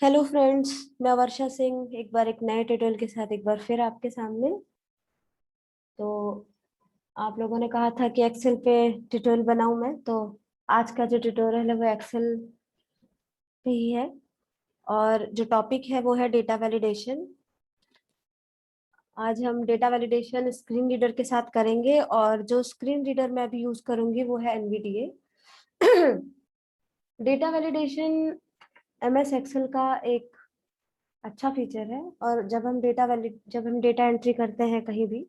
Hello friends, मैं वर्षा सिंह एक बार एक नए ट्यूटोरियल के साथ एक बार फिर आपके सामने। तो आप लोगों ने कहा था कि एक्सेल पे ट्यूटोरियल बनाऊं मैं, तो आज का जो ट्यूटोरियल है वो एक्सेल पे ही है। और जो टॉपिक है वो है डेटा वैलिडेशन। आज हम डेटा वैलिडेशन स्क्रीन रीडर के साथ करेंगे, और जो स्क्रीन रीडर मैं अभी यूज करूंगी वो है NVDA. Data validation MS Excel का एक अच्छा फीचर है। और जब हम डेटा एंट्री करते हैं कहीं भी,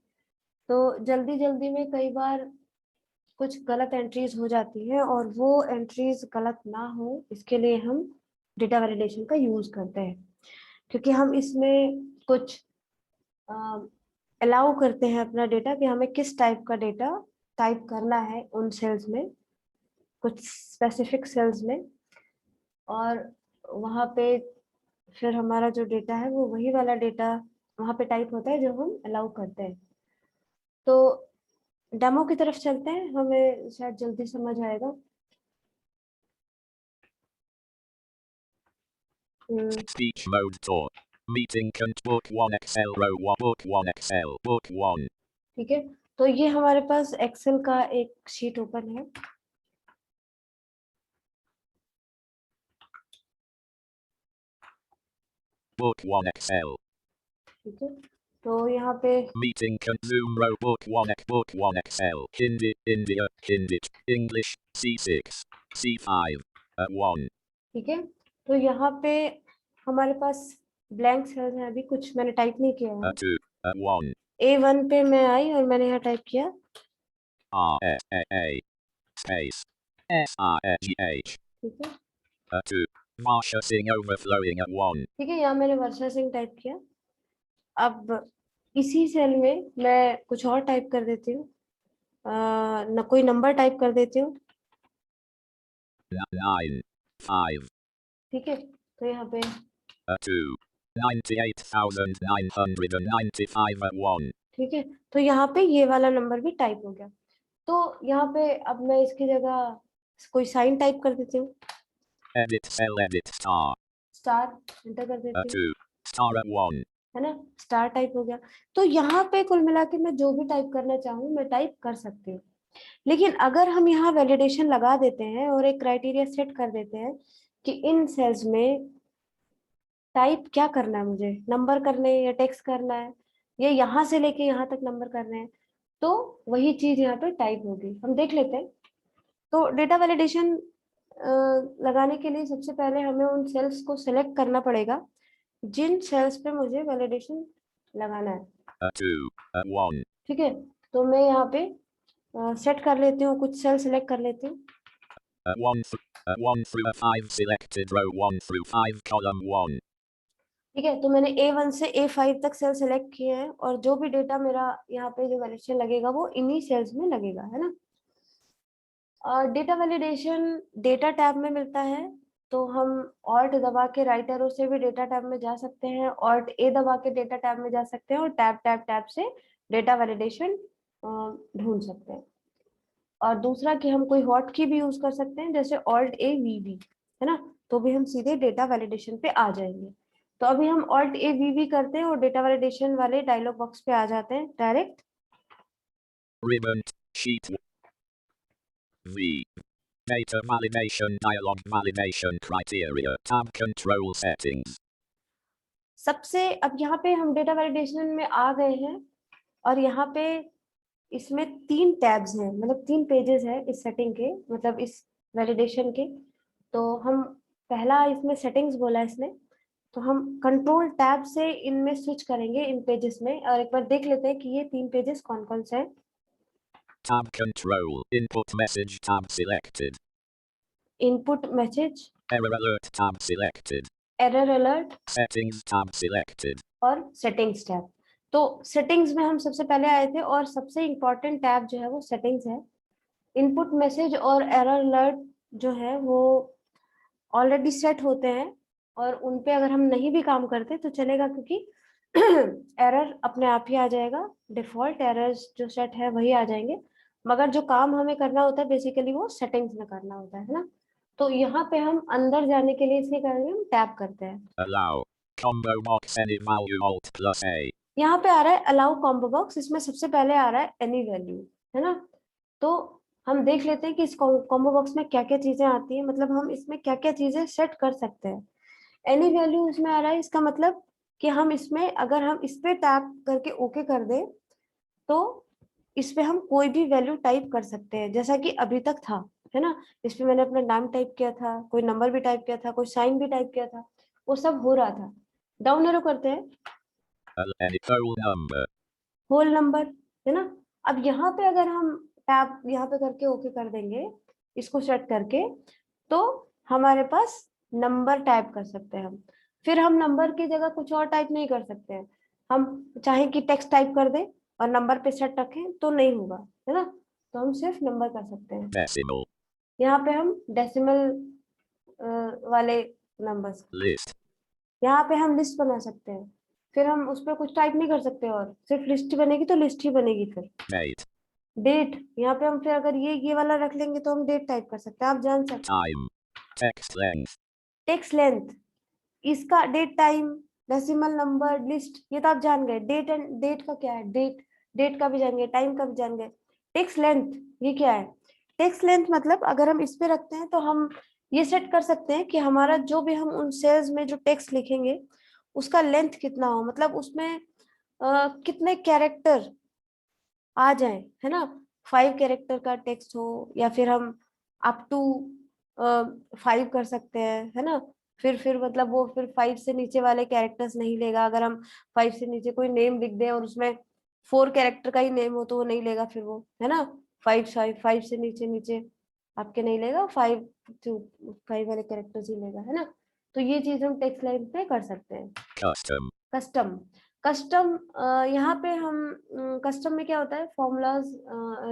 तो जल्दी जल्दी में कई बार कुछ गलत एंट्रीज हो जाती है, और वो एंट्रीज गलत ना हो इसके लिए हम डेटा वैलिडेशन का यूज करते हैं। क्योंकि हम इसमें कुछ अलाउ करते हैं अपना डेटा, कि हमें किस टाइप का डेटा टाइप करना है उन सेल्स में, कुछ स्पेसिफिक सेल्स में। और वहाँ पे फिर हमारा जो डेटा है वो वही वाला डेटा वहाँ पे टाइप होता है जो हम अलाउ करते हैं। तो डेमो की तरफ चलते हैं, हमें शायद जल्दी समझ आएगा। Speech mode talk. Meeting book 1 Excel row 1 book 1 Excel book 1. ठीक है, तो ये हमारे पास एक्सेल का एक शीट ओपन है। Book 1 Excel. ठीक है, तो यहाँ पे Meeting Zoom row book 1 Excel. Hindi India Hindi English C6 C5 1. ठीक है, तो यहाँ पे हमारे पास ब्लैंक सेल्स हैं, अभी कुछ मैंने टाइप नहीं किया है। 2 1. A1 पे मैं आई और मैंने यहाँ टाइप किया R S A A space S R A G H. ठीक है। 2. Varsha Singh overflowing at 1. ठीक है, यहाँ मैंने वर्षा सिंह टाइप किया। अब इसी सेल में मैं कुछ और टाइप कर देती हूँ, न कोई नंबर टाइप कर देती हूँ। 9 5. ठीक है, तो यहाँ पे 2 98,995 at 1. ठीक है, तो यहाँ पे ये वाला नंबर भी टाइप हो गया। तो यहाँ पे अब मैं इसकी जगह कोई साइन टाइप कर देती हूँ, Edit cell edit star. Star enter कर देती हूँ, 2 star at 1. है ना। स्टार टाइप हो गया। तो यहाँ पे कुल मिला के मैं जो भी टाइप करना चाहूँ मैं टाइप कर सकती हूँ। लेकिन अगर हम यहाँ वैलिडेशन लगा देते हैं और एक क्राइटेरिया सेट कर देते हैं कि इन सेल्स में टाइप क्या करना है, मुझे नंबर करने हैं या टेक्स्ट करना है, या यहाँ से लेके यहाँ तक नंबर करने हैं, तो वही चीज यहाँ पे टाइप होगी। हम देख लेते हैं। तो डेटा वैलिडेशन लगाने के लिए सबसे पहले हमें उन सेल्स को सिलेक्ट करना पड़ेगा जिन सेल्स पे मुझे वैलिडेशन लगाना है। 2 1. ठीक है, तो मैं यहाँ पे सेट कर लेती हूँ, कुछ सेल सिलेक्ट कर लेती हूँ। 1 through 5 selected row 1 through 5 column 1. ठीक है, तो मैंने A1 से A5 तक सेल सिलेक्ट किए हैं, और जो भी डेटा मेरा यहाँ पे जो वैलिडेशन लगेगा वो इन्हीं सेल्स में लगेगा, है ना। और डेटा वैलिडेशन डेटा टैब में मिलता है, तो हम ऑल्ट दबा के राइट एरो से भी डेटा टैब में जा सकते हैं, ऑल्ट ए दबा के डेटा टैब में जा सकते हैं, और टैब टैब टैब से डेटा वैलिडेशन ढूंढ सकते हैं। और दूसरा कि हम कोई हॉट की भी यूज कर सकते हैं, जैसे ऑल्ट ए वी वी, है ना, तो भी हम सीधे डेटा वैलिडेशन पे आ जाएंगे। तो अभी हम ऑल्ट ए वी वी करते हैं और डेटा वैलिडेशन वाले डायलॉग बॉक्स पे आ जाते हैं direct. Ribbon sheet V. Data validation dialog validation criteria tab control settings. सबसे अब यहाँ पे हम डेटा वैलिडेशन में आ गए हैं, और यहाँ पे इसमें 3 टैब्स हैं, मतलब 3 पेजेस है इस सेटिंग के, मतलब इस वैलिडेशन के। तो हम पहला इसमें सेटिंग्स बोला है इसने, तो हम कंट्रोल टैब से इनमें स्विच करेंगे इन पेजेस में, और एक बार देख लेते हैं कि ये 3 पेजेस कौन कौन से हैं। Tab control input message tab selected. Input message, Error alert tab selected. Error alert, Settings tab selected. और सेटिंग्स टैब। तो सेटिंग्स में हम सबसे पहले आए थे, और सबसे इम्पोर्टेंट टैब जो है वो सेटिंग्स है। इनपुट मैसेज और एरर अलर्ट जो है वो ऑलरेडी सेट होते हैं, और उन पे अगर हम नहीं भी काम करते तो चलेगा, क्योंकि एरर अपने आप ही आ जाएगा। डिफॉल्ट एरर्स जो सेट है वही आ जाएंगे, मगर जो काम हमें करना होता है बेसिकली वो सेटिंग्स में करना होता है ना। तो यहाँ पे हम अंदर जाने के लिए इसके करेंगे, हम टैप करते हैं। Allow. Combo box any value Alt plus A. यहाँ पे आ रहा है अलाउ कॉम्बो बॉक्स, इसमें सबसे पहले आ रहा है एनी वैल्यू, है ना। तो हम देख लेते हैं कि इस कॉम्बो बॉक्स में क्या क्या चीजें आती हैं, मतलब हम इसमें क्या क्या चीजें सेट कर सकते हैं। एनी वैल्यू इसमें आ रहा है, इसका मतलब कि हम इसमें अगर हम इस पे टैप करके ओके कर दें तो इस पे हम कोई भी वैल्यू टाइप कर सकते हैं, जैसा कि अभी तक था, है ना। इस पे मैंने अपना नाम टाइप किया था, कोई नंबर भी टाइप किया था, कोई साइन भी टाइप किया था, वो सब हो रहा था। डाउन एरो करते हैं, Any whole number. Whole number, है ना। अब यहाँ पे अगर हम टैप यहाँ पे करके ओके कर देंगे, इसको सेट करके, तो हमारे पास नंबर टाइप कर सकते हैं हम। फिर हम नंबर की जगह कुछ और टाइप नहीं कर सकते हैं। हम चाहे कि टेक्स्ट टाइप कर दें और नंबर पे सेट रखें तो नहीं होगा, है ना। तो हम सिर्फ नंबर कर सकते हैं। Decimal. यहाँ पे हम डेसिमल वाले नंबर्स, List. यहाँ पे हम लिस्ट बना सकते हैं। फिर हम उस पर कुछ टाइप नहीं कर सकते, और सिर्फ लिस्ट बनेगी तो लिस्ट ही बनेगी। फिर Date. डेट, यहाँ पे हम फिर अगर ये वाला रख लेंगे तो हम डेट टाइप कर सकते हैं, आप जान सकते हैं। Time. Text length. Text length, इसका date time, decimal number, list, ये तो आप जान गए। डेट एंड डेट का क्या है, डेट, डेट का भी जान गए, टाइम का भी जान गए। टेक्स्ट लेंथ ये क्या है, टेक्स्ट लेंथ मतलब अगर हम इस पे रखते हैं तो हम ये सेट कर सकते हैं कि हमारा जो भी हम उन सेल्स में जो टेक्स्ट लिखेंगे उसका लेंथ कितना हो, मतलब उसमें कितने कैरेक्टर आ जाए, है ना। 5 कैरेक्टर का टेक्स्ट हो, या फिर हम अप टू 5 कर सकते हैं, है ना। फिर मतलब वो फिर 5 से नीचे वाले कैरेक्टर्स नहीं लेगा। अगर हम 5 से नीचे कोई नेम लिख दें और उसमें 4 कैरेक्टर का ही नेम हो तो वो नहीं लेगा फिर वो, है ना। 5 से नीचे नीचे आपके नहीं लेगा, 5 वाले कैरेक्टर्स ही लेगा, है ना। तो ये चीज हम टेक्स्ट लाइन पे कर सकते हैं। Custom. कस्टम, कस्टम यहाँ पे हम कस्टम में क्या होता है, फॉर्मूलाज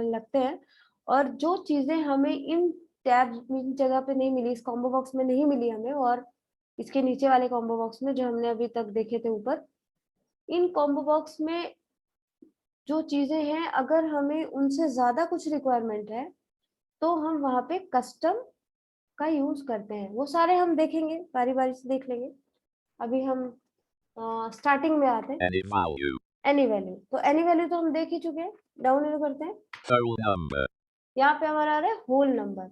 लगते हैं, और जो चीजें हमें इन टैब इन जगह पे नहीं मिली, इस कॉम्बो बॉक्स में नहीं मिली हमें, और इसके नीचे वाले कॉम्बो बॉक्स में जो हमने अभी तक देखे थे ऊपर, इन कॉम्बो बॉक्स में जो चीजें हैं अगर हमें उनसे ज्यादा कुछ रिक्वायरमेंट है तो हम वहाँ पे कस्टम का यूज करते हैं। वो सारे हम देखेंगे, बारी बारी से देख लेंगे। अभी हम स्टार्टिंग में आते हैं, Any value. Any value. तो एनी वैल्यू तो हम देख ही चुके हैं, डाउन एरो करते हैं। Whole number. यहाँ पे हमारा आ रहा है होल नंबर।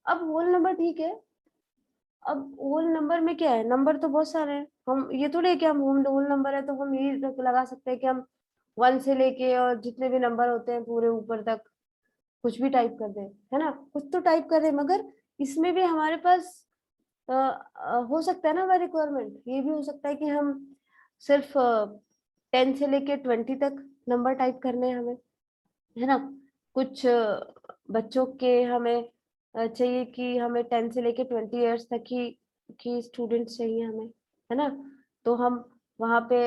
अब होल नंबर ठीक है, अब होल नंबर में क्या है, नंबर तो बहुत सारे हैं, हम ये तो लेके हम होल नंबर है तो हम ये लगा सकते हैं कि हम 1 से लेके और जितने भी नंबर होते हैं पूरे ऊपर तक कुछ भी टाइप कर दें, है ना। कुछ तो टाइप कर दें, मगर इसमें भी हमारे पास हो सकता है ना, हमारा रिक्वायरमेंट ये भी हो सकता है कि हम सिर्फ 10 से लेके 20 तक नंबर टाइप करने हैं हमें, है ना। कुछ बच्चों के हमें चाहिए कि हमें 10 से लेके 20 ईयर्स तक की स्टूडेंट्स चाहिए हमें, है ना। तो हम वहाँ पे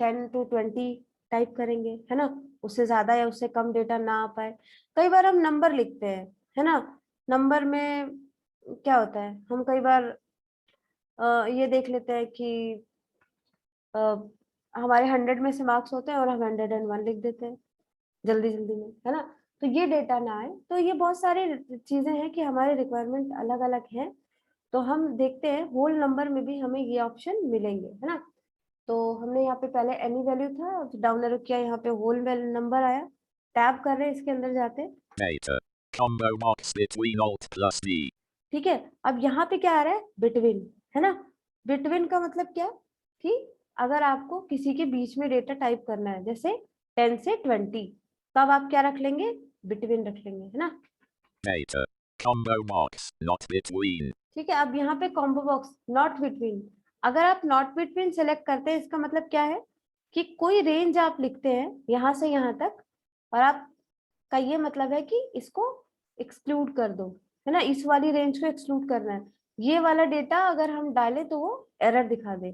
10 to 20 टाइप करेंगे, है ना। उससे ज्यादा या उससे कम डेटा ना आ पाए। कई बार हम नंबर लिखते हैं, है ना। नंबर में क्या होता है, हम कई बार ये देख लेते हैं कि अ, हमारे 100 में से मार्क्स होते हैं और हम 101 लिख देते हैं जल्दी जल्दी में, है ना। तो ये डेटा ना आए, तो ये बहुत सारी चीजें हैं कि हमारे रिक्वायरमेंट अलग अलग है। तो हम देखते हैं होल नंबर में भी हमें ये ऑप्शन मिलेंगे, है ना। तो हमने यहाँ पे पहले एनी वैल्यू था, डाउन एरो किया, यहाँ पे होल नंबर आया, टैब कर रहे हैं, इसके अंदर जाते हैं। Data. Combo box between Alt plus D. ठीक है, अब यहाँ पे क्या आ रहा है, बिटवीन, है ना। बिटवीन का मतलब क्या, कि अगर आपको किसी के बीच में डेटा टाइप करना है, जैसे 10 से 20, तब आप क्या रख लेंगे, बिटवीन रख लेंगे, है ना। Data. Combo box not between. ठीक है, अब यहाँ पे कॉम्बो बॉक्स नॉट बिटवीन, अगर आप नॉट बिटवीन सेलेक्ट करते हैं इसका मतलब क्या है, कि कोई रेंज आप लिखते हैं यहाँ से यहाँ तक, और आपका ये मतलब है कि इसको एक्सक्लूड कर दो, है ना। इस वाली रेंज को एक्सक्लूड करना है, ये वाला डेटा अगर हम डालें तो वो एरर दिखा दे,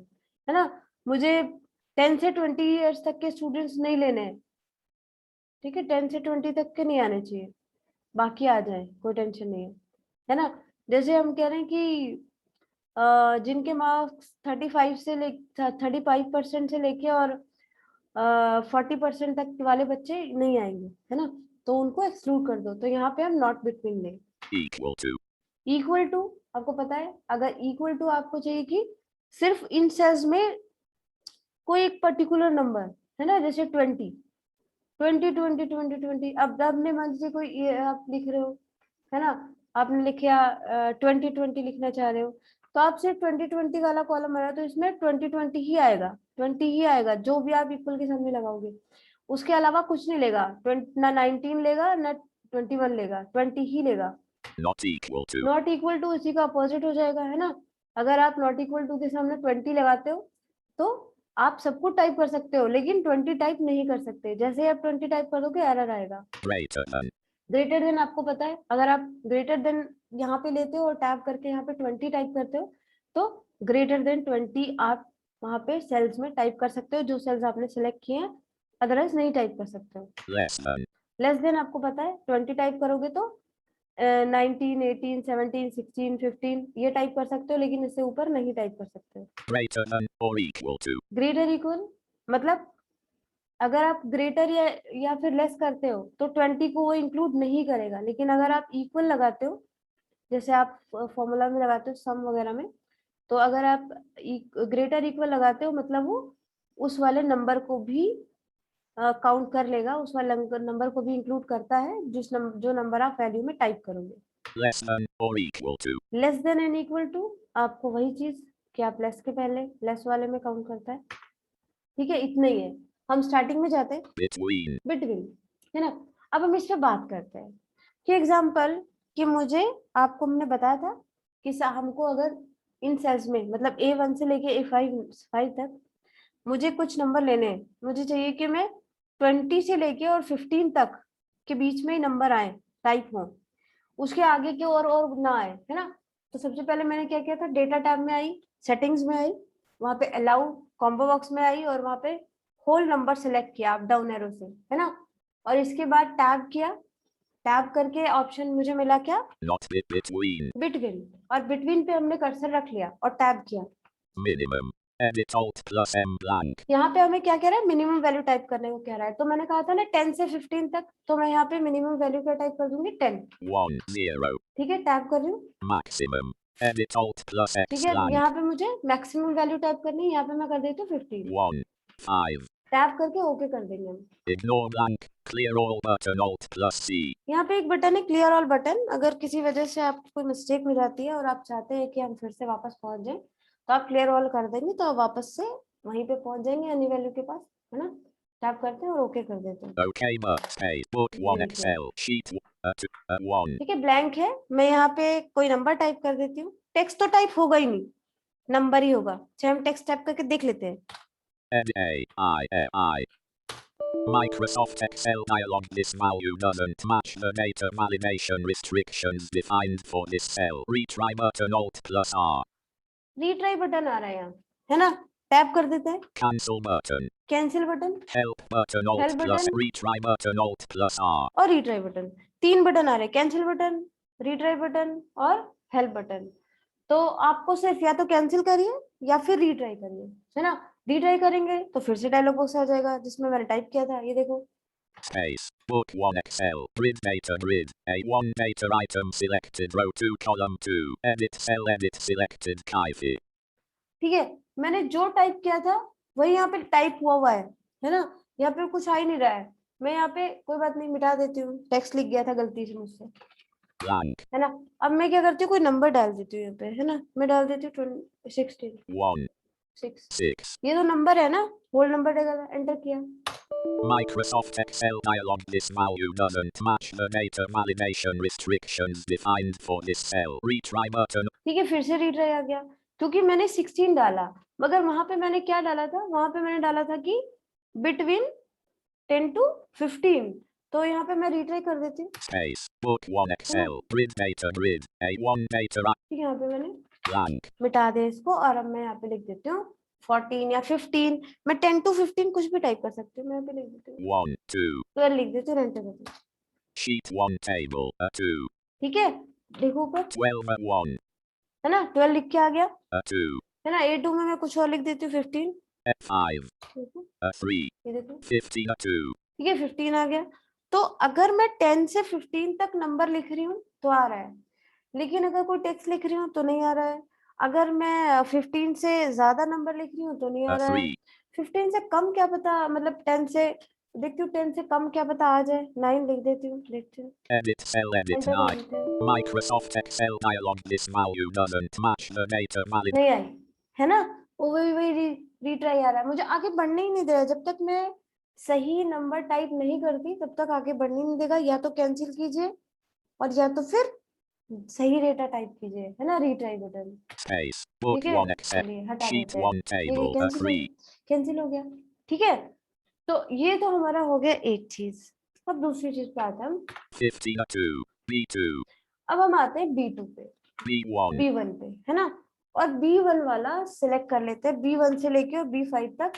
है ना। मुझे 10 से 20 ईयर्स तक के स्टूडेंट्स नहीं लेने हैं, ठीक है, 10 से 20 तक के नहीं आने चाहिए, बाकी आ जाए, कोई टेंशन नहीं है ना। जैसे हम कह रहे हैं कि जिनके मार्क्स 35% से लेके और 40% तक वाले बच्चे नहीं आएंगे, है ना। तो उनको एक्सक्लूड कर दो, तो यहाँ पे हम नॉट बिटवीन लें। Equal to. इक्वल टू, आपको पता है अगर इक्वल टू आपको चाहिए कि सिर्फ इन सेल्स में कोई एक पर्टिकुलर नंबर है ना, जैसे 20 20 20 20 20। अब आपने मान लीजिए कोई ये आप लिख रहे हो है ना, आपने लिखा 20 20 लिखना चाह रहे हो, तो आप सिर्फ 20 20 वाला कॉलम बना तो इसमें 20 20 ही आएगा, 20 ही आएगा जो भी आप इक्वल के सामने लगाओगे। उसके अलावा कुछ नहीं लेगा, ना 19 लेगा ना 21 लेगा, 20 ही लेगा। Not equal to. Not equal to इसी का अपोजिट हो जाएगा, है ना। अगर आप नॉट इक्वल टू के सामने 20 लगाते हो तो आप सब कुछ टाइप कर सकते हो, लेकिन 20 टाइप नहीं कर सकते। जैसे ही आप 20 टाइप करोगे एरर आएगा। Greater than. ग्रेटर देन आपको पता है, अगर आप ग्रेटर देन यहाँ पे लेते हो और टैब करके यहाँ पे 20 टाइप करते हो तो ग्रेटर देन 20 आप वहां पे सेल्स में टाइप कर सकते हो, जो सेल्स आपने सिलेक्ट किए हैं, अदरवाइज नहीं टाइप कर सकते हो। Less than. लेस देन आपको पता है 20 टाइप करोगे तो 19 18 17 16 15 ये टाइप कर सकते हो, लेकिन इससे ऊपर नहीं टाइप कर सकते हो। Greater than or equal to. Greater equal मतलब अगर आप ग्रेटर या फिर लेस करते हो तो 20 को वो इंक्लूड नहीं करेगा, लेकिन अगर आप इक्वल लगाते हो, जैसे आप फॉर्मूला में लगाते हो सम वगैरह में, तो अगर आप ग्रेटर इक्वल लगाते हो मतलब वो उस वाले नंबर को भी काउंट कर लेगा, उस वाले नंबर को भी इंक्लूड करता है जो नंबर आप वैल्यू में टाइप करोगे। Less than or equal to. Less than and equal to आपको वही चीज कि आप लेस के पहले लेस वाले में काउंट करता है, ठीक है, इतना ही है। हम स्टार्टिंग में जाते हैं Between. बिटवीन, है ना। अब हम इस पे बात करते हैं कि एग्जाम्पल कि मुझे आपको हमने बताया था कि हमको अगर इन सेल्स में मतलब A1 से लेके A5 तक मुझे कुछ नंबर लेने हैं, मुझे चाहिए कि मैं 20 से लेके और 15 तक के बीच में ही नंबर आए, टाइप हो, उसके आगे के और ना आए, है ना। तो सबसे पहले मैंने क्या किया था, डेटा टैब में आई, सेटिंग्स में आई, वहां पे अलाउ कॉम्बो बॉक्स में आई और वहां पे होल नंबर सेलेक्ट किया अप डाउन एरो से, है ना। और इसके बाद टैब किया, टैब करके ऑप्शन मुझे मिला क्या, Not between. बिटवीन, और बिटवीन पे हमने कर्सर रख लिया और टैब किया। Minimum. Edit Alt plus M blank. यहाँ पे हमें क्या कह रहा है, मिनिमम वैल्यू टाइप करने को कह रहा है, तो मैंने कहा था ना 10 से 15 तक, तो मैं यहाँ पे मिनिमम वैल्यू क्या टाइप कर दूंगी 10, 1 0. ठीक है, टैब कर रही हूँ। Maximum. Edit Alt plus ठीक X है, blank. यहाँ पे मुझे मैक्सिमम वैल्यू टाइप करनी है, यहाँ पे मैं कर देती हूँ 15, 1 5. टैब करके ओके कर देंगे हम। Ignore blank. Clear all button Alt plus C. यहाँ पे एक बटन है क्लियर ऑल बटन, अगर किसी वजह से आपको कोई मिस्टेक हो जाती है और आप चाहते हैं कि हम फिर से वापस पहुंच जाए, तो आप क्लियर ऑल कर देंगे तो आप वापस से वहीं पे पहुंच जाएंगे एनी वैल्यू के पास, है ना। टैप करते हैं और ओके कर देते हैं। OK but space. Book 1 Excel. Sheet 1. ठीक है, ब्लैंक है, मैं यहाँ पे कोई नंबर टाइप कर देती हूँ। टेक्स्ट तो टाइप होगा ही नहीं, नंबर ही होगा। चलिए हम टेक्स्ट टाइप करके देख लेते हैं। I. Microsoft Excel dialog. This value doesn't match the data validation restrictions defined for this cell. Retry button Alt plus R. Retry button आ रहा है यहाँ, है ना, टैप कर देते हैं। Cancel button. Cancel button, Help button Alt Help plus button. retry button Alt plus R. और रीट्राई बटन, तीन बटन आ रहे हैं, कैंसिल बटन, रीट्राई बटन और हेल्प बटन। तो आपको सिर्फ या तो कैंसिल करिए या फिर रीट्राई करिए, है ना। रीट्राई करेंगे तो फिर से डायलॉग बॉक्स आ जाएगा जिसमें मैंने टाइप किया था, ये देखो। Space. Book 1 Excel. Grid data grid. A1 data item selected. Row 2 column 2. Edit cell edit selected. Kaifi. ठीक है, मैंने जो टाइप किया था वही यहाँ पे टाइप हुआ है ना। यहाँ पे कुछ आ ही नहीं रहा है। मैं यहाँ पे कोई बात नहीं, मिटा देती हूँ, टेक्स्ट लिख गया था गलती से मुझसे, Blank. है ना। अब मैं क्या करती हूँ, कोई नंबर डाल देती हूँ यहाँ पे, है ना। मैं डाल देती हूँ 16 1 6। 6. ये तो नंबर है ना, होल नंबर देगा, एंटर किया। Microsoft Excel dialog. This value doesn't match the data validation restrictions defined for this cell. Retry button. ठीक है, फिर से रीट्राई आ गया क्योंकि मैंने 16 डाला, मगर वहां पे मैंने क्या डाला था, वहां पे मैंने डाला था कि बिटवीन 10 to 15, तो यहाँ पे मैं रीट्राई कर देती हूँ। Space. Book 1 Excel. Grid data grid. A1 data ठीक है, यहाँ पे मैंने blank. मिटा दे इसको और अब मैं यहाँ पे लिख देती हूँ 14 या 15, मैं 10 to 15 कुछ भी टाइप कर सकती हूँ, मैं यहाँ पे लिख देती हूँ 1 2. 12 लिख देती हूँ, एंटर करती हूँ। Sheet 1 table. A 2. ठीक है, देखो ऊपर 12 A 1. है ना, 12 लिख के आ गया, A 2. है ना। A2 में मैं कुछ और लिख देती हूँ 15, F5. देखो A 3. ये देखो, 15 A 2. ठीक है 15 आ गया। तो अगर मैं 10 से 15 तक नंबर लिख रही हूँ तो आ रहा है, लेकिन अगर कोई टेक्स्ट लिख रही हूँ तो नहीं आ रहा है। अगर मैं 15 से ज्यादा नंबर लिख रही हूँ तो नहीं आ A रहा है। 3. 15 से कम क्या पता, मतलब 10 से देखती हूँ, 10 से कम क्या पता आ जाए। 9 लिख देती हूँ, देखती हूँ, Edit cell edit एंटर कर 9. देते हैं। Microsoft Excel dialog. This value doesn't match the data valid. नहीं आई, है ना? वो वही वही रीट्राई आ रहा है, मुझे आगे बढ़ने ही नहीं दे रहा। जब तक मैं सही नंबर टाइप नहीं करती तब तक आगे बढ़ने नहीं देगा। या तो कैंसिल कीजिए और या तो फिर सही डेटा टाइप कीजिए, है ना, रीट्राई बटन। Space. ठीक Book है, 1 Excel. चलिए हटा Sheet देते हैं। 1 ये table. A कैंसिल हो 3. कैंसिल हो गया। ठीक है, तो ये तो हमारा हो गया एक चीज। अब दूसरी चीज पे आते हैं हम। 15 A 2. B2. अब हम आते हैं B2 पे, B1. B1 पे, है ना। और B1 वाला सिलेक्ट कर लेते हैं, B1 से लेके और B5 तक।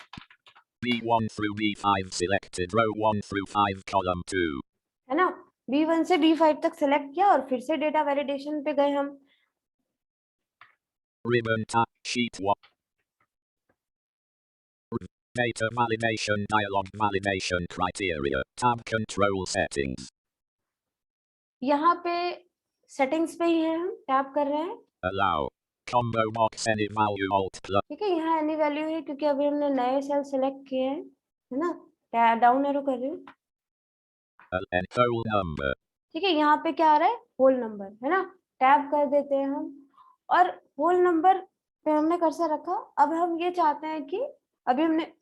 B1 through B5 selected. Row 1 through 5 column 2. है ना, B1 से B5 तक सिलेक्ट किया और फिर से डेटा वैलिडेशन पे गए हम। Ribbon tab. Sheet 1. Data validation dialog. Validation criteria. Tab control settings. यहाँ पे सेटिंग्स पे ही है, हम टैप कर रहे हैं। Allow. Combo box any value alt plus. ठीक है, यहाँ एनी वैल्यू है क्योंकि अभी हमने नए सेल सेलेक्ट किए हैं, है ना। डाउन एरो कर रही हूँ। N whole number. ठीक है, यहाँ पे क्या आ रहा है, होल नंबर, है ना। टैब कर देते हैं हम और होल नंबर पे हमने कर्सर रखा। अब हम ये चाहते हैं कि अभी हमने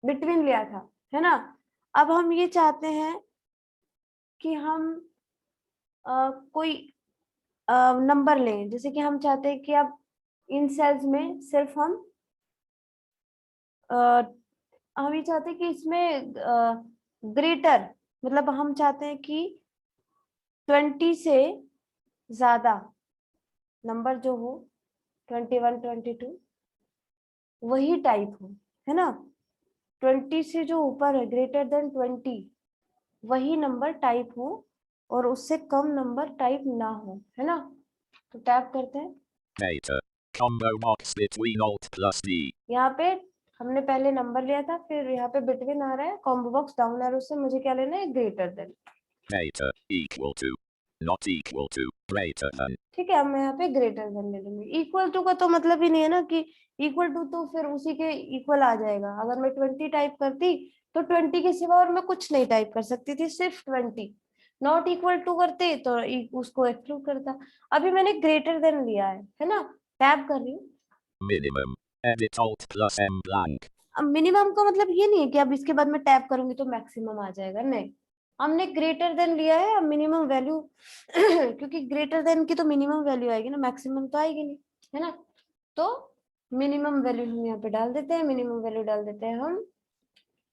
बिटवीन लिया था, है ना। अब हम ये चाहते हैं कि हम कोई नंबर लें। जैसे कि हम चाहते हैं कि अब इन सेल्स में सिर्फ हम ये चाहते हैं कि इसमें ग्रेटर, मतलब हम चाहते हैं कि 20 से ज्यादा नंबर जो हो, 21 22 वही टाइप हो, है ना। 20 से जो ऊपर है, ग्रेटर देन 20, वही नंबर टाइप हो और उससे कम नंबर टाइप ना हो, है ना। तो टैप करते हैं। Data. Combo box between alt plus D. यहाँ पे हमने पहले नंबर लिया था, फिर यहाँ पे बिटवीन आ रहा है, कॉम्बो बॉक्स डाउन एरो से मुझे क्या लेना है, greater than. Data equal to. Not equal to. Greater than. ठीक है, अब मैं यहाँ पे ग्रेटर देन ले लूंगी। इक्वल टू का तो मतलब ही नहीं है ना कि इक्वल टू तो फिर उसी के इक्वल आ जाएगा। अगर मैं 20 टाइप करती तो 20 के सिवा और मैं कुछ नहीं टाइप कर सकती थी, सिर्फ 20। नॉट इक्वल टू करते तो उसको एक्सक्लूड करता। अभी मैंने ग्रेटर देन लिया है ना। टैब कर रही हूँ। Minimum. Edit alt plus M blank. अब मिनिमम का मतलब ये नहीं है कि अब इसके बाद मैं टैप करूंगी तो मैक्सिमम आ जाएगा, नहीं। हमने ग्रेटर देन लिया है, अब मिनिमम वैल्यू क्योंकि ग्रेटर देन की तो मिनिमम वैल्यू आएगी ना, मैक्सिमम तो आएगी नहीं, है ना। तो मिनिमम वैल्यू हम यहाँ पे डाल देते हैं। मिनिमम वैल्यू डाल देते हैं हम,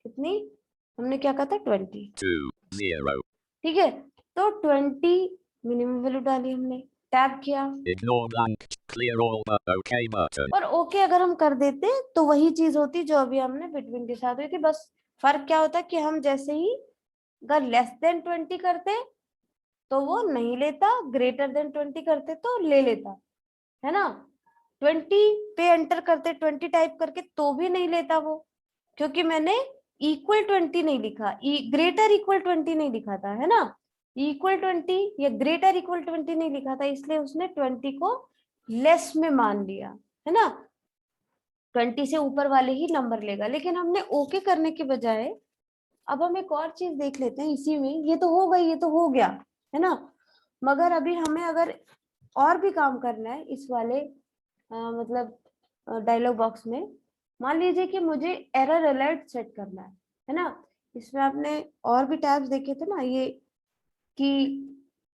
कितनी, हमने क्या कहा था, 20। 2. 0. ठीक है, तो 20 मिनिमम वैल्यू डाली हमने, टैप किया Ignore blank. Clear all but OK button. और ओके अगर हम कर देते तो वही चीज होती जो अभी हमने बिटवीन के साथ हुई थी। बस फर्क क्या होता कि हम जैसे ही अगर लेस देन 20 करते तो वो नहीं लेता, ग्रेटर देन 20 करते तो ले लेता, है ना। 20 पे एंटर करते 20 टाइप करके तो भी नहीं लेता वो, क्योंकि मैंने इक्वल 20 नहीं लिखा, ग्रेटर इक्वल 20 नहीं लिखा था, है ना। इक्वल 20 या ग्रेटर इक्वल 20 नहीं लिखा था, इसलिए उसने 20 को लेस में मान लिया, है ना। 20 से ऊपर वाले ही नंबर लेगा। लेकिन हमने ओके करने के बजाय अब हम एक और चीज देख लेते हैं इसी में। ये तो हो गई, ये तो हो गया, है ना। मगर अभी हमें अगर और भी काम करना है इस वाले मतलब डायलॉग बॉक्स में, मान लीजिए कि मुझे एरर अलर्ट सेट करना है ना। इसमें आपने और भी टैब्स देखे थे ना, ये कि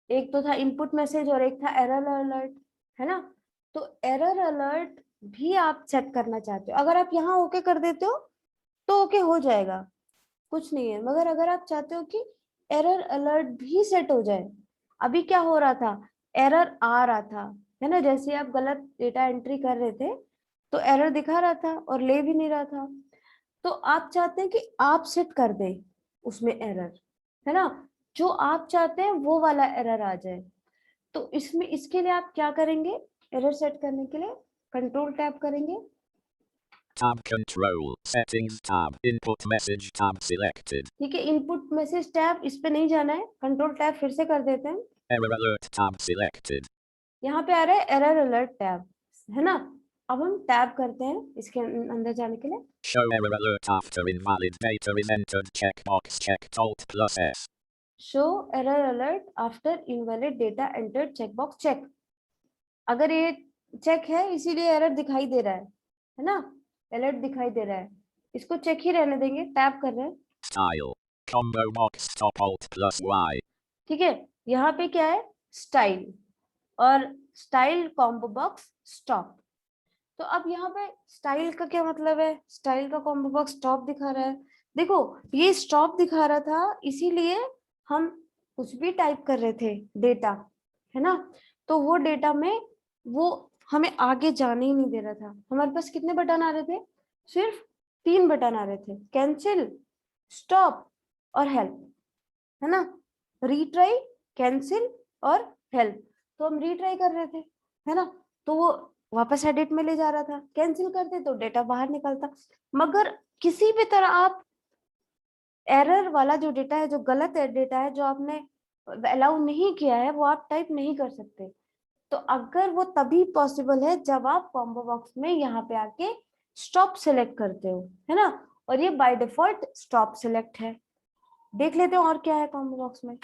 एक तो था इनपुट मैसेज और एक था एरर अलर्ट, है ना। तो एरर अलर्ट भी आप सेट करना चाहते हो, अगर आप यहाँ ओके कर देते हो तो ओके हो जाएगा, कुछ नहीं है। मगर अगर आप चाहते हो कि एरर अलर्ट भी सेट हो जाए, अभी क्या हो रहा था, एरर आ रहा था, है ना। जैसे आप गलत डेटा एंट्री कर रहे थे तो एरर दिखा रहा था और ले भी नहीं रहा था। तो आप चाहते हैं कि आप सेट कर दें उसमें एरर, है ना, जो आप चाहते हैं वो वाला एरर आ जाए। तो इसमें इसके लिए आप क्या करेंगे, एरर सेट करने के लिए कंट्रोल टैब करेंगे। Tab control. Settings tab. Input message tab selected. ठीक है, इनपुट मैसेज टैब, इस पे नहीं जाना है, कंट्रोल टैब फिर से कर देते हैं। Error alert tab selected. यहाँ पे आ रहा है एरर अलर्ट टैब, है ना। अब हम टैब करते हैं इसके अंदर जाने के लिए। Show error alert after invalid data is entered. Checkbox checked. Alt+S. Show error alert after invalid data entered, checkbox check. अगर ये चेक है इसीलिए एरर दिखाई दे रहा है ना, अलर्ट दिखाई दे रहा है, इसको चेक ही रहने देंगे, टैप कर रहे हैं। Style. Combo box stop Alt+Y. ठीक है, यहाँ पे क्या है, स्टाइल और स्टाइल कॉम्बो बॉक्स स्टॉप। तो अब यहाँ पे स्टाइल का क्या मतलब है, स्टाइल का कॉम्बो बॉक्स स्टॉप दिखा रहा है। देखो ये स्टॉप दिखा रहा था इसीलिए हम कुछ भी टाइप कर रहे थे डेटा, है ना, तो वो डेटा में वो हमें आगे जाने ही नहीं दे रहा था। हमारे पास कितने बटन आ रहे थे, सिर्फ 3 बटन आ रहे थे, कैंसिल, स्टॉप और हेल्प, है ना। रीट्राई, कैंसिल और हेल्प, तो हम रीट्राई कर रहे थे, है ना, तो वो वापस एडिट में ले जा रहा था, कैंसिल करते तो डेटा बाहर निकलता। मगर किसी भी तरह आप एरर वाला जो डेटा है, जो गलत डेटा है, जो आपने अलाउ नहीं किया है, वो आप टाइप नहीं कर सकते। तो अगर वो तभी पॉसिबल है जब आप कॉम्बो बॉक्स में यहाँ पे आके स्टॉप सिलेक्ट करते हो, है ना, और ये बाय डिफॉल्ट स्टॉप सिलेक्ट है। देख लेते हैं और क्या है कॉम्बो बॉक्स में।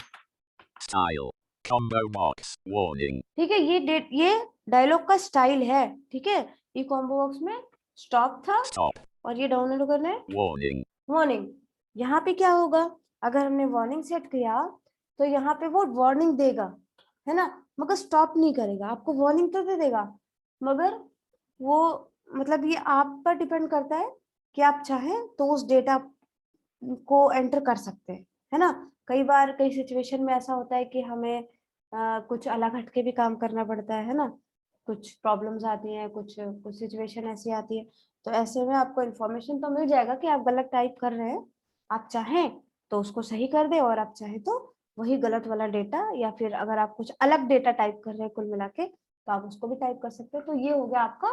Style. Combo box. Warning. ठीक है, ये डायलॉग का स्टाइल है, ठीक है, ये कॉम्बो बॉक्स में स्टॉप था Stop. और ये डाउनलोड करना है Warning. वार्निंग। यहाँ पे क्या होगा, अगर हमने वार्निंग सेट किया तो यहाँ पे वो वार्निंग देगा, है ना, मगर स्टॉप नहीं करेगा, आपको वार्निंग तो दे देगा, मगर वो मतलब ये आप पर डिपेंड करता है कि आप चाहें तो उस डेटा को एंटर कर सकते हैं, है ना। कई बार कई सिचुएशन में ऐसा होता है कि हमें कुछ अलग हटके भी काम करना पड़ता है ना, कुछ प्रॉब्लम्स आती हैं, कुछ कुछ सिचुएशन ऐसी आती है, तो ऐसे में आपको इन्फॉर्मेशन तो मिल जाएगा कि आप गलत टाइप कर रहे हैं, आप चाहें तो उसको सही कर दे और आप चाहें तो वही गलत वाला डेटा, या फिर अगर आप कुछ अलग डेटा टाइप कर रहे हैं कुल मिला के तो आप उसको भी टाइप कर सकते हैं। तो ये हो गया आपका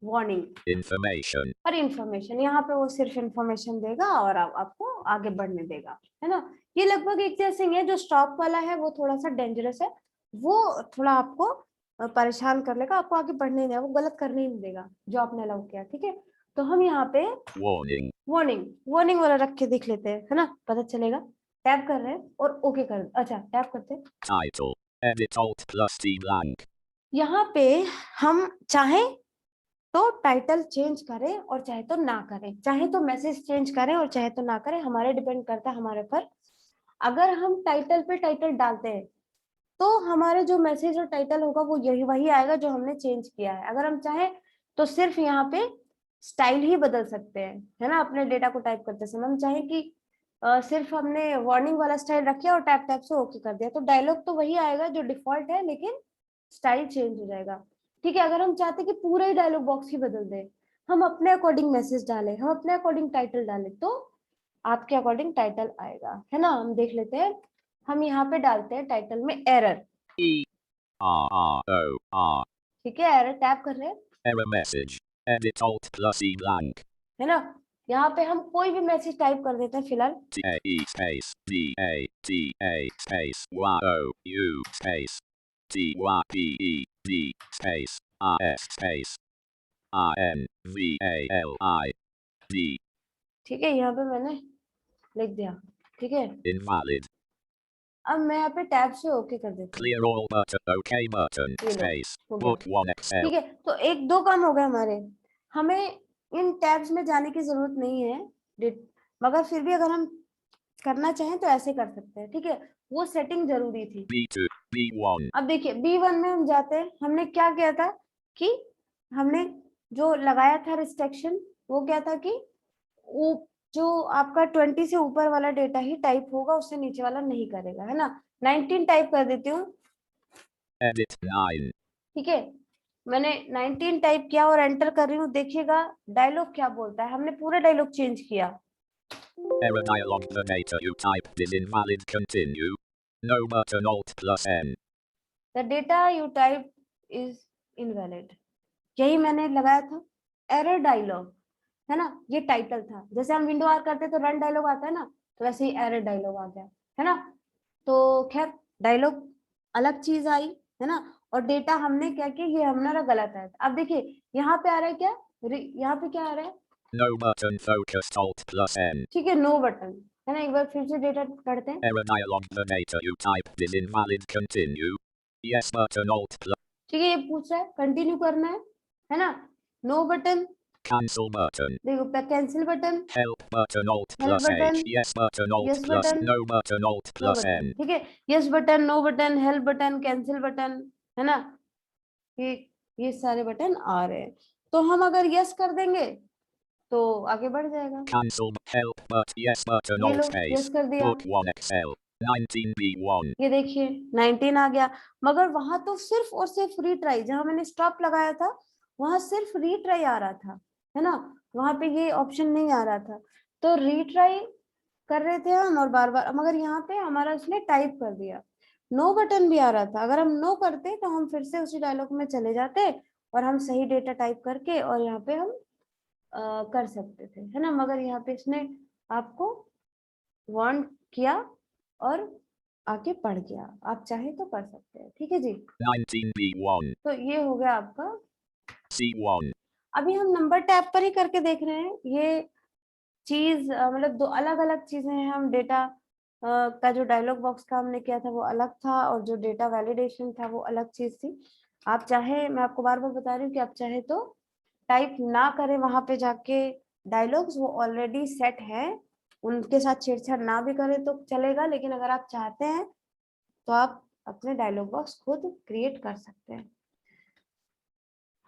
वार्निंग। Information. और इन्फॉर्मेशन, यहाँ पे वो सिर्फ इन्फॉर्मेशन देगा और आपको आगे बढ़ने देगा, है ना। ये लगभग एक जैसे ही है, जो स्टॉप वाला है वो थोड़ा सा डेंजरस है, वो थोड़ा आपको परेशान कर लेगा, आपको आगे बढ़ने नहीं देगा, वो गलत करने ही नहीं देगा जो आपने अलाउ किया, ठीक है। तो हम यहाँ पे Warning. वार्निंग वार्निंग वाला रख के देख लेते हैं, है ना, पता चलेगा। टैप कर रहे हैं और ओके कर, अच्छा टैप करते हैं। Title. Edit Alt+D blank. यहाँ पे हम चाहें तो टाइटल चेंज करें और चाहे तो ना करें, चाहे तो मैसेज चेंज करें और चाहे तो ना करें, हमारे डिपेंड करता है हमारे पर। अगर हम टाइटल पे टाइटल डालते हैं तो हमारे जो मैसेज और टाइटल होगा वो यही वही आएगा जो हमने चेंज किया है। अगर हम चाहें तो सिर्फ यहाँ पे स्टाइल ही बदल सकते हैं, है ना, अपने डेटा को टाइप करते समय हम चाहें कि सिर्फ हमने वार्निंग वाला स्टाइल रखा और टैप टैप से ओके कर दिया, तो डायलॉग तो वही आएगा जो डिफॉल्ट है, लेकिन स्टाइल चेंज हो जाएगा। ठीक है, अगर हम चाहते कि पूरा ही डायलॉग बॉक्स ही बदल दे, हम अपने अकॉर्डिंग मैसेज डालें, हम अपने अकॉर्डिंग टाइटल डालें, तो आपके अकॉर्डिंग टाइटल आएगा, है ना। हम देख लेते हैं, हम यहाँ पे डालते हैं टाइटल में एरर, ERROR. ठीक है, एरर टैप कर रहे हैं, Error message. Edit Alt+E blank. है ना। यहाँ पे हम कोई भी मैसेज टाइप कर देते हैं फिलहाल, TAE space DATA space YOU space TYPED space RS space INVALID. ठीक है, यहाँ पे मैंने लिख दिया, ठीक है। Invalid. अब मैं यहाँ पे टैब से ओके कर देती हूँ, Clear all button. OK button. ये लो Space. हो गया, Book 1 Excel. ठीक है। तो एक दो काम हो गए हमारे, हमें इन टैब्स में जाने की जरूरत नहीं है, मगर फिर भी अगर हम करना चाहें तो ऐसे कर सकते हैं, ठीक है, वो सेटिंग जरूरी थी। B2. B1. अब देखिए B1 में हम जाते हैं, हमने क्या किया था कि हमने जो लगाया था रिस्ट्रिक्शन, वो क्या था कि जो आपका 20 से ऊपर वाला डेटा ही टाइप होगा, उससे नीचे वाला नहीं करेगा, है ना। 19 टाइप कर देती हूँ, Edit 9. ठीक है, मैंने 19 टाइप किया और एंटर कर रही हूँ, देखिएगा डायलॉग क्या बोलता है, हमने पूरा डायलॉग चेंज किया। Error dialog. The data you typed is invalid. Continue. No button. Alt+N. The data you type is invalid, यही मैंने लगाया था। एरर डायलॉग, है ना, ये टाइटल था, जैसे हम विंडो आर करते तो रन डायलॉग आता है ना, तो वैसे ही एरर डायलॉग आ गया, है ना। तो खैर डायलॉग अलग चीज आई, है ना, और डेटा हमने क्या किया, ये हमारा गलत है। अब देखिए यहाँ पे आ रहा है क्या, यहाँ पे क्या आ रहा है, No button focused Alt+N. ठीक है, नो बटन है ना। एक बार फिर से डेटा पढ़ते हैं, Error dialog. The data you typed is invalid. Continue. Yes button Alt+. ठीक है, ये पूछ रहा है कंटिन्यू करना है ना। No button, Cancel button. देखो cancel button, Help button help button, Alt+H. Yes button yes Alt+. Button, No button no Alt+N. Button, ठीक है, yes button, no button, help button, cancel button, है ना। ये सारे बटन आ रहे हैं, तो हम अगर यस कर देंगे तो आगे बढ़ जाएगा। Cancel help but yes button ये लो Alt यस space. कर दिया, Book 1 Excel. 19B1. ये देखिए 19 आ गया। मगर वहां तो सिर्फ और सिर्फ रीट्राई, जहां मैंने स्टॉप लगाया था वहां सिर्फ रीट्राई आ रहा था, है ना, वहां पे ये ऑप्शन नहीं आ रहा था। तो रीट्राई कर रहे थे हम और बार बार, मगर यहाँ पे हमारा उसने टाइप कर दिया। नो बटन भी आ रहा था, अगर हम नो करते तो हम फिर से उसी डायलॉग में चले जाते और हम सही डेटा टाइप करके और यहाँ पे हम कर सकते थे, है ना। मगर यहाँ पे इसने आपको वार्न किया और आगे बढ़ गया, आप चाहे तो कर सकते हैं, ठीक है जी। 19B1. तो ये हो गया आपका C1. अभी हम नंबर टैब पर ही करके देख रहे हैं। ये चीज मतलब दो अलग अलग चीजें हैं। हम डेटा का जो डायलॉग बॉक्स का हमने किया था वो अलग था और जो डेटा वैलिडेशन था वो अलग चीज थी। आप चाहे, मैं आपको बार बार बता रही हूँ कि आप चाहे तो टाइप ना करें वहां पे जाके डायलॉग्स, वो ऑलरेडी सेट है, उनके साथ छेड़छाड़ ना भी करें तो चलेगा। लेकिन अगर आप चाहते हैं तो आप अपने डायलॉग बॉक्स खुद क्रिएट कर सकते हैं।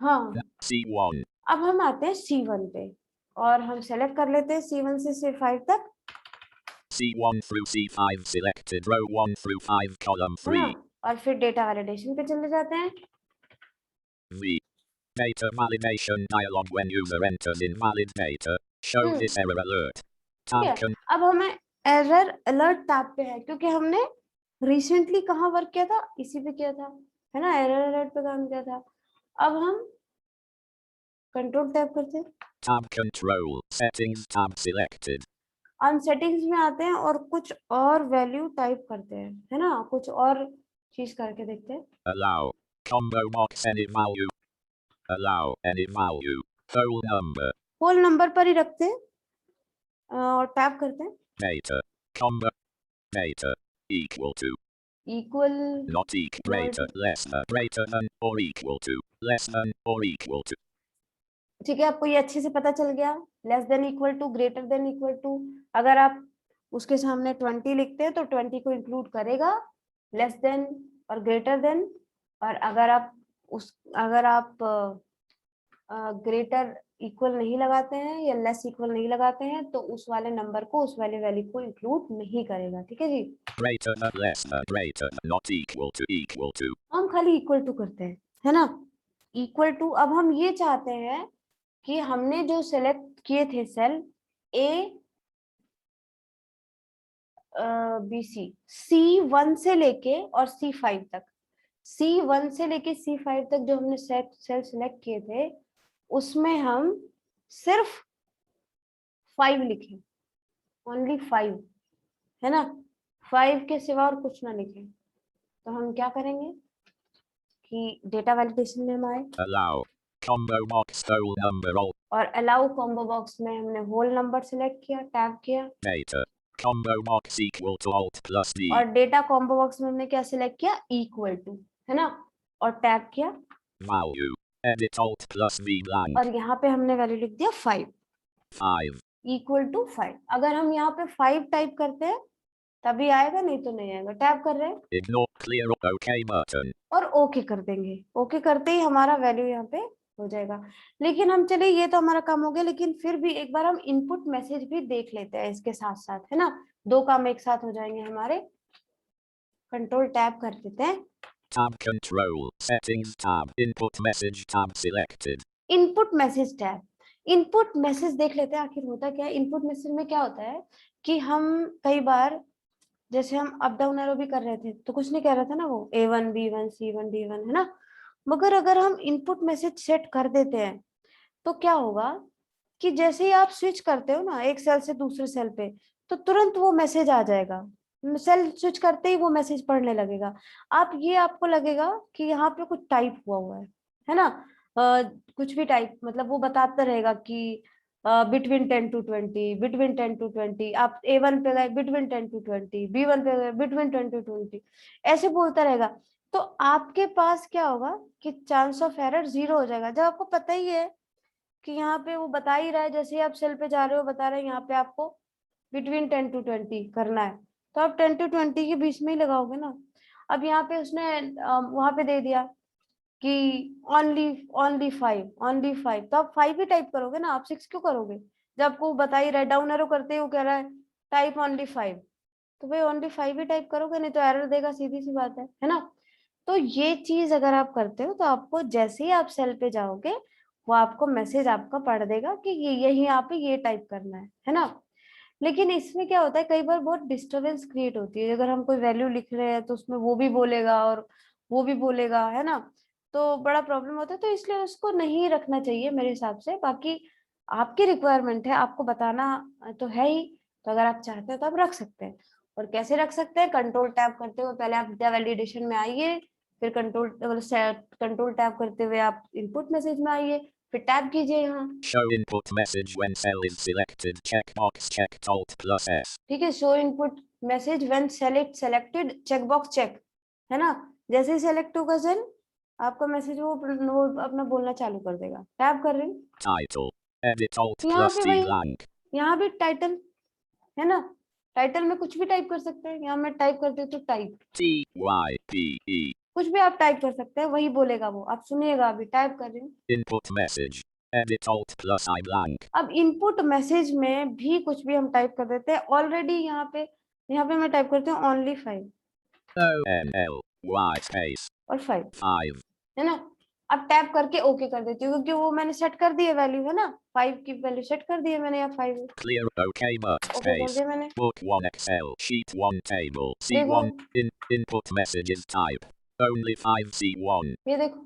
हाँ, C1. अब हम आते हैं C1 पे और हम सेलेक्ट कर लेते हैं C1 से C5 तक, C1 through C5 selected. Row 1 through 5 column है ना। 3. और फिर डेटा वैलिडेशन पे चले जाते हैं। V. Data validation dialog. When user enters invalid data, show this error alert. ठीक Tab है, अब हमें एरर अलर्ट टैब पे है क्योंकि हमने रिसेंटली कहाँ वर्क किया था, इसी पे किया था, है ना, एरर अलर्ट पे काम किया था। अब हम कंट्रोल टैब करते हैं, Tab control. Settings tab selected. हम सेटिंग्स में आते हैं और कुछ और वैल्यू टाइप करते हैं, है ना, कुछ और चीज करके देखते हैं। Allow. Combo box any value. Allow any value. Whole number. Whole number पर ही रखते हैं और टैप करते हैं। Data. Combo. Data. Equal to. Equal, Not equal. Greater. Less than. Greater than. Or equal to. Less than. Or equal to. ठीक है, आपको ये अच्छे से पता चल गया। Less than equal to, greater than equal to, अगर आप उसके सामने 20 लिखते हैं तो 20 को इंक्लूड करेगा, लेस देन और ग्रेटर देन। और अगर आप ग्रेटर इक्वल नहीं लगाते हैं या लेस इक्वल नहीं लगाते हैं तो उस वाले नंबर को, उस वाले वैल्यू को इंक्लूड नहीं करेगा, ठीक है जी। Greater than. Less than. Greater than. Not equal to. Equal to. हम खाली इक्वल टू करते हैं, है ना, इक्वल टू। अब हम ये चाहते हैं कि हमने जो सेलेक्ट किए थे सेल ए BC, C1 से लेके और C5 तक, C1 से लेके C5 तक जो हमने सेल सेलेक्ट किए थे उसमें हम सिर्फ 5 लिखे, ओनली 5, है ना, 5 के सिवा और कुछ ना लिखे। तो हम क्या करेंगे कि डेटा वैलिडेशन में हम आए Allow. Combo box whole number. Alt. और अलाउ कॉम्बो बॉक्स में हमने होल नंबर सेलेक्ट किया, टैब किया। Data. Combo box equal to Alt plus D. और डेटा कॉम्बो बॉक्स में हमने क्या सिलेक्ट किया, इक्वल टू, है ना, और टैब किया। Value. Edit Alt plus V blank. और यहाँ पे हमने वैल्यू लिख दिया 5, 5. Equal to 5। अगर हम यहाँ पे 5 टाइप करते हैं तभी आएगा, नहीं तो नहीं आएगा। टैब कर रहे हैं Ignore. Clear. OK button. और ओके कर देंगे। ओके करते ही हमारा वैल्यू यहाँ पे हो जाएगा। लेकिन हम चलिए, ये तो हमारा काम हो गया, लेकिन फिर भी एक बार हम इनपुट मैसेज भी देख लेते हैं इसके साथ साथ, है ना, दो काम एक साथ हो जाएंगे हमारे। कंट्रोल टैब कर देते हैं, Tab control. Settings tab. Input message tab selected. Input message tab. Input message देख लेते हैं आखिर होता क्या है। इनपुट मैसेज में क्या होता है कि हम कई बार, जैसे हम अप डाउन एरो भी कर रहे थे तो कुछ नहीं कह रहा था ना वो A1 B1 C1 D1, है ना। मगर अगर हम इनपुट मैसेज सेट कर देते हैं तो क्या होगा कि जैसे ही आप स्विच करते हो ना एक सेल से दूसरे सेल पे, तो तुरंत वो मैसेज आ जाएगा सेल स्विच करते ही वो मैसेज पढ़ने लगेगा। आप ये आपको लगेगा कि यहाँ पे कुछ टाइप हुआ है ना। कुछ भी टाइप मतलब वो बताता रहेगा कि बिटवीन 10 to 20, बिटवीन 10 to 20। आप A1 पे गए बिटवीन 10 to 20, B1 पे गए बिटवीन 10 to 20, ऐसे बोलता रहेगा। तो आपके पास क्या होगा कि चांस ऑफ एरर 0 हो जाएगा। जब आपको पता ही है कि यहाँ पे वो बता ही रहा है, जैसे ही आप सेल पे जा रहे हो बता रहे हैं यहाँ पे आपको बिटवीन 10 to 20 करना है, तो आप 10 to 20 के बीच में ही लगाओगे ना। अब यहाँ पे उसने वहां पे दे दिया कि ओनली ओनली 5, ओनली 5, तो आप 5 ही टाइप करोगे ना, आप 6 क्यों करोगे। जब आपको बता ही रहा है, डाउन एरो करते ही वो कह रहा है टाइप ओनली 5, तो भाई ओनली 5 ही टाइप करोगे, नहीं तो एरर देगा, सीधी सी बात है ना। तो ये चीज अगर आप करते हो तो आपको जैसे ही आप सेल पे जाओगे वो आपको मैसेज आपका पढ़ देगा कि ये यही यहाँ पे ये टाइप करना है ना। लेकिन इसमें क्या होता है, कई बार बहुत डिस्टरबेंस क्रिएट होती है। अगर हम कोई वैल्यू लिख रहे हैं तो उसमें वो भी बोलेगा और वो भी बोलेगा, है ना, तो बड़ा प्रॉब्लम होता है। तो इसलिए उसको नहीं रखना चाहिए मेरे हिसाब से। बाकी आपकी रिक्वायरमेंट है, आपको बताना तो है ही, तो अगर आप चाहते हैं तो आप रख सकते हैं। और कैसे रख सकते हैं, कंट्रोल टैब करते हुए पहले आप डेटा वैलिडेशन में आइए, फिर कंट्रोल टैब करते हुए आप इनपुट मैसेज में आइए, फिर टैब कीजिए यहाँ। Show input message when cell is selected. Checkbox checked Alt plus S. ठीक है, show input message when selected, check box check, है ना। जैसे ही सेलेक्ट होगा सेल, आपका मैसेज वो अपना बोलना चालू कर देगा। टैब कर रही हूँ, Title. Edit Alt तो यहाँ plus पे T वही, blank. यहाँ भी टाइटल है ना, टाइटल में कुछ भी टाइप कर सकते हैं। यहाँ मैं टाइप करती हूँ तो type, T Y P E. कुछ भी आप टाइप कर सकते हैं, वही बोलेगा वो। आप सुनिएगा, अभी टाइप कर रही हूँ। Input message. Edit Alt plus I blank. अब इनपुट मैसेज में भी कुछ भी हम टाइप कर देते हैं ऑलरेडी। यहाँ पे मैं टाइप करती हूँ only 5 O N L Y space और 5, 5. है ना। अब टैप करके ओके कर देती हूँ, क्योंकि वो मैंने सेट कर दी है वैल्यू, है ना, 5 की वैल्यू सेट कर दी है मैंने, यहाँ 5 Clear OK but ओके कर space. दिया मैंने। Book 1 Excel. Sheet 1 table. देखो, C1. Input messages type. Only 5 C1. ये देखो,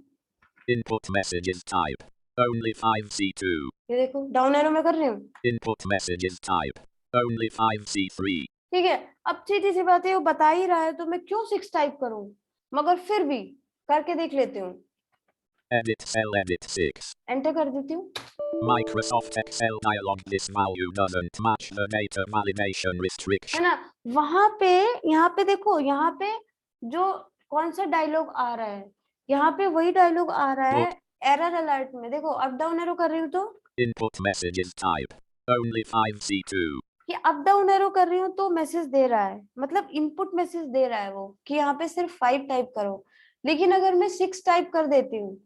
Input messages type. Only 5 C2. ये देखो, डाउन एरो में कर रही हूँ। Input messages type. Only 5 C3. ठीक है, अब सीधी सी बात है, वो बता ही रहा है तो मैं क्यों 6 टाइप करूँ, मगर फिर भी करके देख लेती हूँ। Edit cell edit 6. एंटर कर देती हूँ। Microsoft Excel dialog. This value doesn't match the data validation है restriction. ना, वहां पे, यहाँ पे देखो, यहाँ पे जो कौन सा डायलॉग आ रहा है, यहाँ पे वही डायलॉग आ रहा है एरर अलर्ट में। देखो, अप डाउन एरो कर रही हूँ तो Input messages type. Only 5 C2. ये अप डाउन एरो कर रही हूँ तो मैसेज दे रहा है, मतलब इनपुट मैसेज दे रहा है वो कि यहाँ पे सिर्फ 5 टाइप करो। लेकिन अगर मैं 6 टाइप कर देती हूँ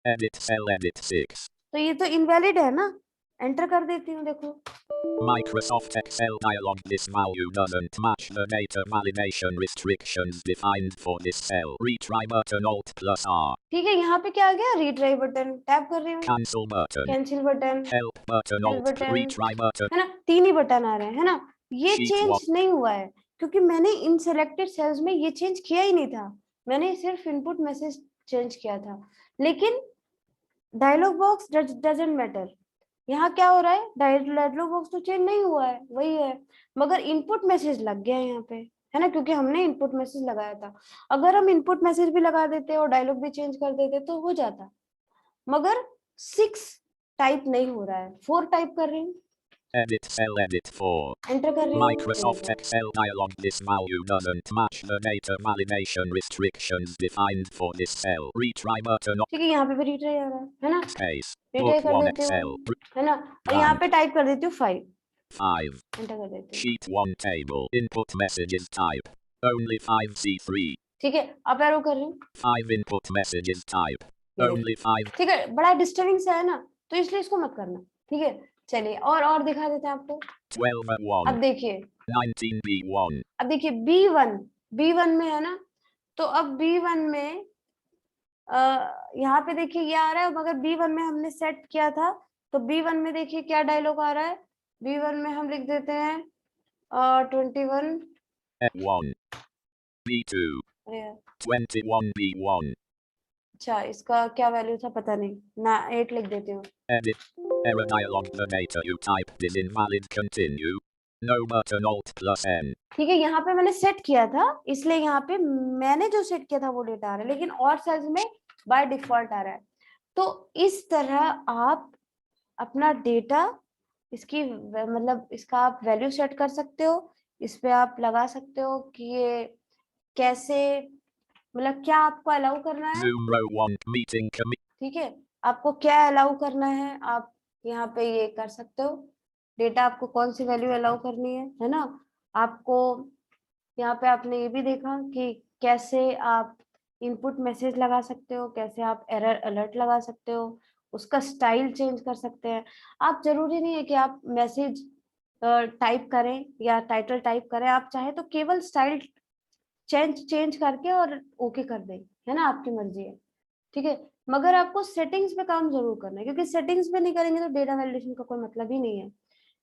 Edit cell edit 6. तो ये तो इनवैलिड है ना। एंटर कर देती हूँ, देखो, Microsoft Excel dialog. This value doesn't match the data validation restrictions defined for this cell. Retry button Alt plus R. ठीक है। यहाँ पे क्या आ गया, रीट्राई बटन, टैप कर रही हूँ, Cancel button. Cancel button, Help button help Alt. Button, Retry button. है ना, 3 ही बटन आ रहे हैं, है ना। ये Sheet चेंज 1. नहीं हुआ है क्योंकि मैंने इन सेलेक्टेड सेल्स में ये चेंज किया ही नहीं था। मैंने सिर्फ इनपुट मैसेज चेंज किया था। लेकिन डायलॉग बॉक्स डजंट मैटर। यहाँ क्या हो रहा है, डायलॉग बॉक्स तो चेंज नहीं हुआ है, वही है, मगर इनपुट मैसेज लग गया है यहाँ पे, है ना, क्योंकि हमने इनपुट मैसेज लगाया था। अगर हम इनपुट मैसेज भी लगा देते और डायलॉग भी चेंज कर देते तो हो जाता, मगर 6 टाइप नहीं हो रहा है, 4 टाइप कर रही हूँ, Edit cell edit 4. एंटर कर रही हूँ। Microsoft Excel dialog. This value doesn't match the data validation restrictions defined for this cell. Retry button ठीक है, यहाँ पे भी रिट्राई आ रहा है ना, space. रिट्राई Book कर 1 देती Excel. हूँ, है ना, और यहाँ पे टाइप कर देती हूँ 5, 5. एंटर कर देती हूँ। Sheet 1 table. Input messages type. Only 5 C3. ठीक है, अप एरो कर रही हूँ, 5 input messages type. ये देखो। Only 5. ठीक है, बड़ा डिस्टर्बिंग सा है ना, तो इसलिए इसको मत करना। ठीक है, चलिए और दिखा देते हैं आपको। 12 at 1. अब देखिए, 19 B1. अब देखिए B1 में है ना, तो अब B1 में यहाँ पे देखिए ये आ रहा है, मगर B1 में हमने सेट किया था, तो B1 में देखिए क्या डायलॉग आ रहा है। B1 में हम लिख देते हैं 21 At 1. B2. अरे यार, 21 B1. अच्छा इसका क्या वैल्यू था पता नहीं ना, 8 लिख देती हूँ। Edit. Error dialog. The data you typed is invalid. Continue. No button Alt plus N. ठीक है, यहाँ पे मैंने सेट किया था, इसलिए यहाँ पे मैंने जो सेट किया था वो डेटा आ रहा है, लेकिन और सेल्स में बाय डिफॉल्ट आ रहा है। तो इस तरह आप अपना डेटा, इसकी मतलब इसका आप वैल्यू सेट कर सकते हो, इस पे आप लगा सकते हो कि ये कैसे, मतलब क्या आपको अलाउ करना है, Zoom row 1 meeting ठीक है, आपको क्या अलाउ करना है, आप यहाँ पे ये कर सकते हो, डेटा आपको कौन सी वैल्यू अलाउ करनी है ना। आपको यहाँ पे आपने ये भी देखा कि कैसे आप इनपुट मैसेज लगा सकते हो, कैसे आप एरर अलर्ट लगा सकते हो, उसका स्टाइल चेंज कर सकते हैं। आप जरूरी नहीं है कि आप मैसेज टाइप करें या टाइटल टाइप करें, आप चाहे तो केवल स्टाइल चेंज करके और ओके कर दें, है ना, आपकी मर्जी है, ठीक है। मगर आपको सेटिंग्स पे काम जरूर करना है, क्योंकि सेटिंग्स पे नहीं करेंगे तो डेटा वैलिडेशन का कोई मतलब ही नहीं है।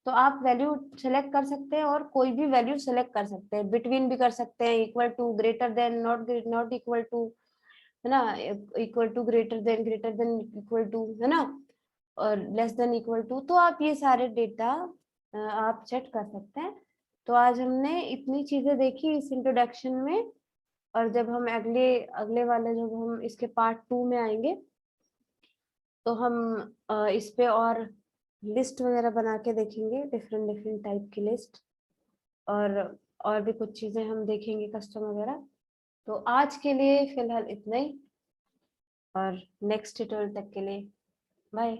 तो आप वैल्यू सेलेक्ट कर सकते हैं और कोई भी वैल्यू सेलेक्ट कर सकते हैं, बिटवीन भी कर सकते हैं, equal to, greater than, not equal to, है ना, equal to, greater than equal to, है ना, और लेस देन इक्वल टू। तो आप ये सारे डेटा आप सेट कर सकते हैं। तो आज हमने इतनी चीजें देखी इस इंट्रोडक्शन में, और जब हम अगले अगले वाले, जब हम इसके पार्ट 2 में आएंगे तो हम इस पे और लिस्ट वगैरह बना के देखेंगे, डिफरेंट डिफरेंट टाइप की लिस्ट, और और भी कुछ चीजें हम देखेंगे, कस्टम वगैरह। तो आज के लिए फिलहाल इतना ही, और नेक्स्ट ट्यूटोरियल तक के लिए बाय।